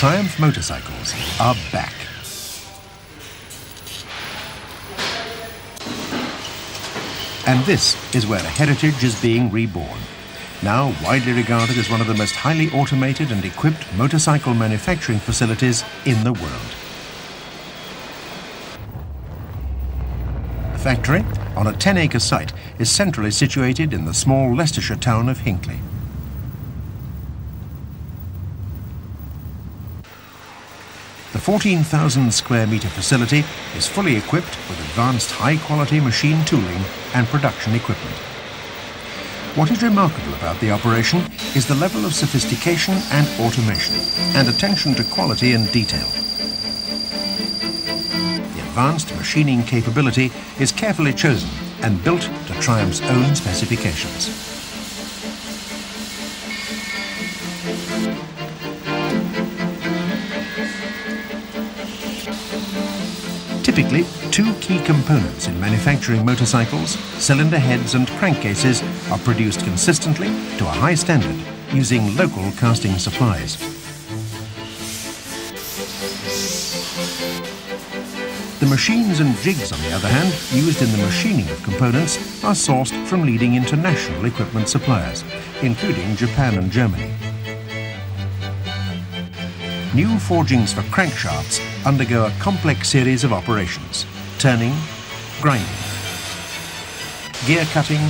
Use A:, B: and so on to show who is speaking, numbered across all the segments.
A: Triumph motorcycles are back. And this is where heritage is being reborn. Now widely regarded as one of the most highly automated and equipped motorcycle manufacturing facilities in the world. The factory, on a 10-acre site, is centrally situated in the small Leicestershire town of Hinckley. The 14,000 square metre facility is fully equipped with advanced high-quality machine tooling and production equipment. What is remarkable about the operation is the level of sophistication and automation, and attention to quality and detail. The advanced machining capability is carefully chosen and built to Triumph's own specifications. Typically, two key components in manufacturing motorcycles, cylinder heads and crankcases, are produced consistently to a high standard using local casting supplies. The machines and jigs, on the other hand, used in the machining of components are sourced from leading international equipment suppliers, including Japan and Germany. New forgings for crankshafts undergo a complex series of operations: turning, grinding, gear cutting,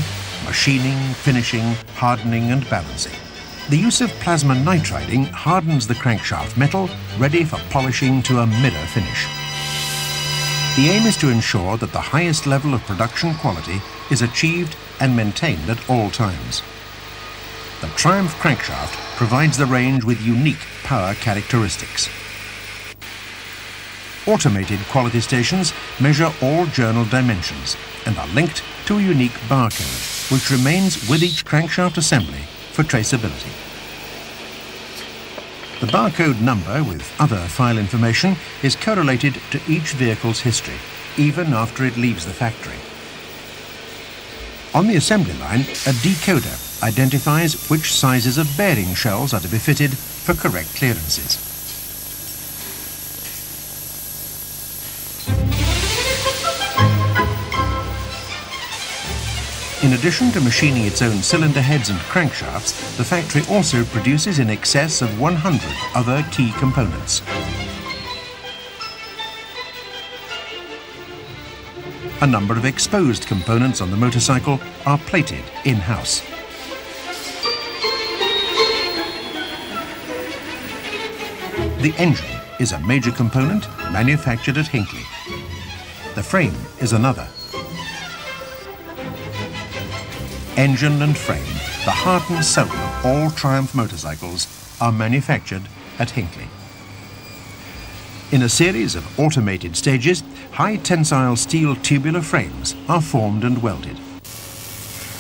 A: machining, finishing, hardening and balancing. The use of plasma nitriding hardens the crankshaft metal, ready for polishing to a mirror finish. The aim is to ensure that the highest level of production quality is achieved and maintained at all times. The Triumph crankshaft provides the range with unique power characteristics. Automated quality stations measure all journal dimensions and are linked to a unique barcode, which remains with each crankshaft assembly for traceability. The barcode number with other file information is correlated to each vehicle's history, even after it leaves the factory. On the assembly line, a decoder identifies which sizes of bearing shells are to be fitted for correct clearances. In addition to machining its own cylinder heads and crankshafts, the factory also produces in excess of 100 other key components. A number of exposed components on the motorcycle are plated in-house. The engine is a major component manufactured at Hinckley. The frame is another. Engine and frame, the heart and soul of all Triumph motorcycles, are manufactured at Hinckley. In a series of automated stages, high-tensile steel tubular frames are formed and welded.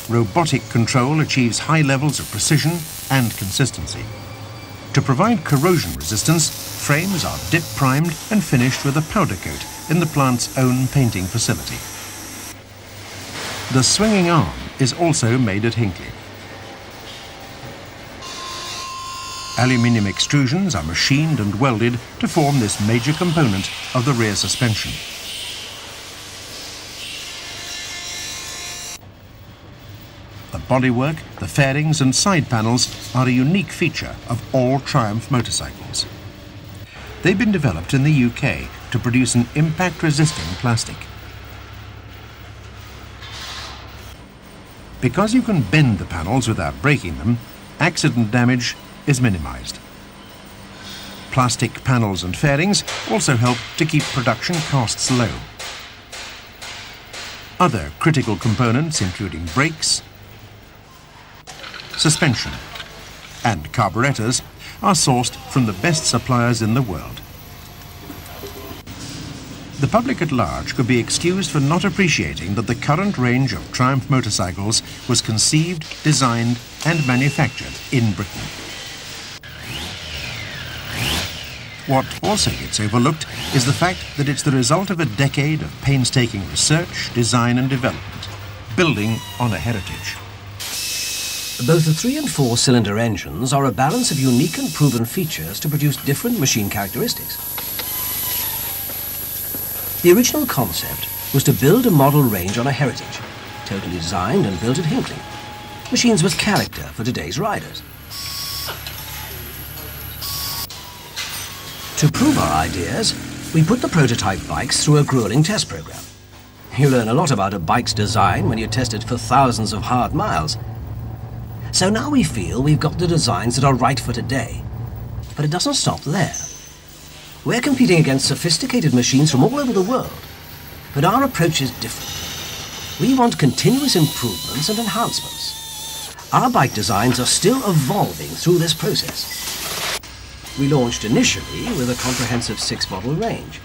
A: Robotic control achieves high levels of precision and consistency. To provide corrosion resistance, frames are dip-primed and finished with a powder coat in the plant's own painting facility. The swinging arm is also made at Hinckley. Aluminium extrusions are machined and welded to form this major component of the rear suspension. The bodywork, the fairings and side panels are a unique feature of all Triumph motorcycles. They've been developed in the UK to produce an impact-resisting plastic. Because you can bend the panels without breaking them, accident damage is minimized. Plastic panels and fairings also help to keep production costs low. Other critical components, including brakes, suspension, and carburetors, are sourced from the best suppliers in the world. The public at large could be excused for not appreciating that the current range of Triumph motorcycles was conceived, designed, and manufactured in Britain. What also gets overlooked is the fact that it's the result of a decade of painstaking research, design, and development, building on a heritage.
B: Both the 3- and 4-cylinder engines are a balance of unique and proven features to produce different machine characteristics. The original concept was to build a model range on a Heritage, totally designed and built at Hinckley. Machines with character for today's riders. To prove our ideas, we put the prototype bikes through a grueling test program. You learn a lot about a bike's design when you test it for thousands of hard miles. So now we feel we've got the designs that are right for today. But it doesn't stop there. We're competing against sophisticated machines from all over the world. But our approach is different. We want continuous improvements and enhancements. Our bike designs are still evolving through this process. We launched initially with a comprehensive 6-model range,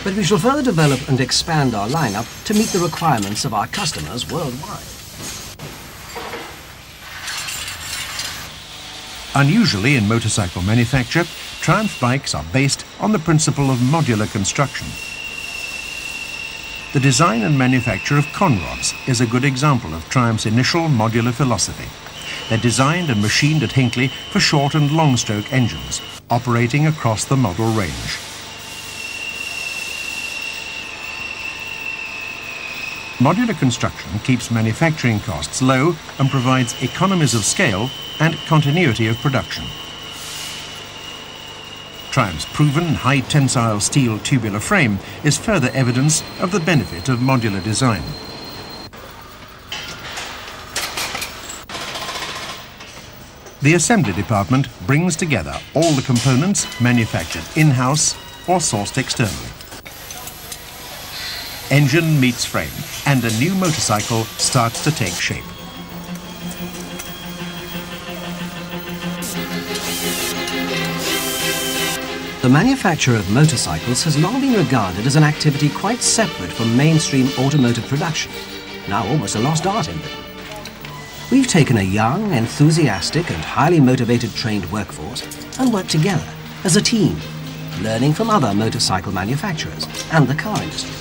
B: but we shall further develop and expand our lineup to meet the requirements of our customers worldwide.
A: Unusually in motorcycle manufacture, Triumph bikes are based on the principle of modular construction. The design and manufacture of conrods is a good example of Triumph's initial modular philosophy. They're designed and machined at Hinckley for short and long-stroke engines, operating across the model range. Modular construction keeps manufacturing costs low and provides economies of scale and continuity of production. Triumph's proven high-tensile steel tubular frame is further evidence of the benefit of modular design. The assembly department brings together all the components manufactured in-house or sourced externally. Engine meets frame, and a new motorcycle starts to take shape.
B: The manufacture of motorcycles has long been regarded as an activity quite separate from mainstream automotive production, now almost a lost art in Britain. We've taken a young, enthusiastic and highly motivated trained workforce and worked together as a team, learning from other motorcycle manufacturers and the car industry.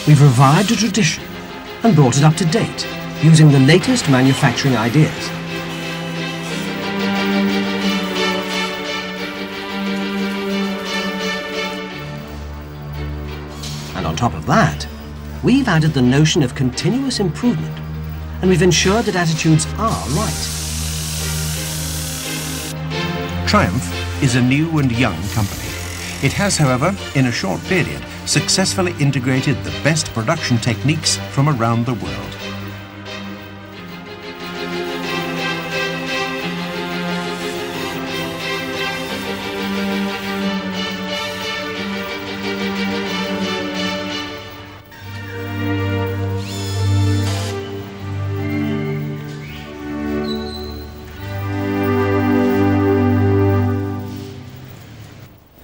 B: We've revived a tradition and brought it up to date using the latest manufacturing ideas. And on top of that, we've added the notion of continuous improvement, and we've ensured that attitudes are right.
A: Triumph is a new and young company. It has, however, in a short period, successfully integrated the best production techniques from around the world.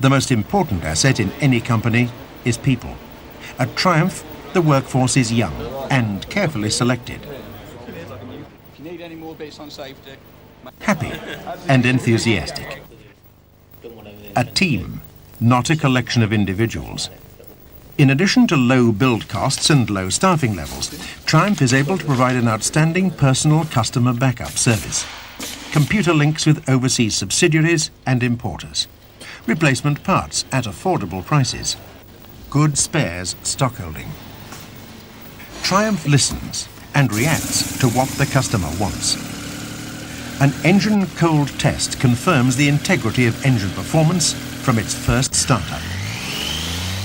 A: The most important asset in any company is people. At Triumph, the workforce is young and carefully selected. Happy and enthusiastic. A team, not a collection of individuals. In addition to low build costs and low staffing levels, Triumph is able to provide an outstanding personal customer backup service. Computer links with overseas subsidiaries and importers. Replacement parts at affordable prices. Good spares stockholding. Triumph listens and reacts to what the customer wants. An engine cold test confirms the integrity of engine performance from its first startup.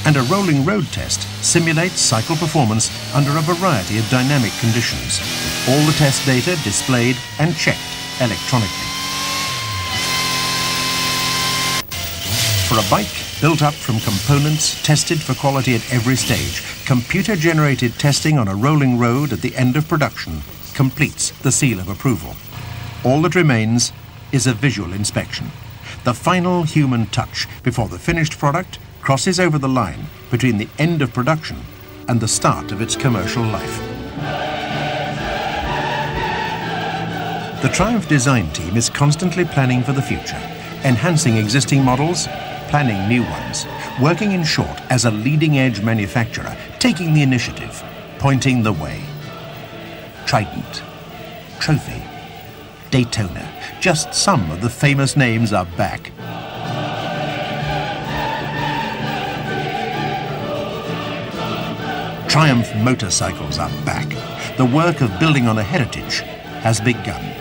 A: And a rolling road test simulates cycle performance under a variety of dynamic conditions, with all the test data displayed and checked electronically. For a bike built up from components tested for quality at every stage, computer-generated testing on a rolling road at the end of production completes the seal of approval. All that remains is a visual inspection, the final human touch before the finished product crosses over the line between the end of production and the start of its commercial life. The Triumph design team is constantly planning for the future, enhancing existing models planning new ones, working in short as a leading-edge manufacturer, taking the initiative, pointing the way. Trident, Trophy, Daytona, just some of the famous names are back. Triumph motorcycles are back. The work of building on a heritage has begun.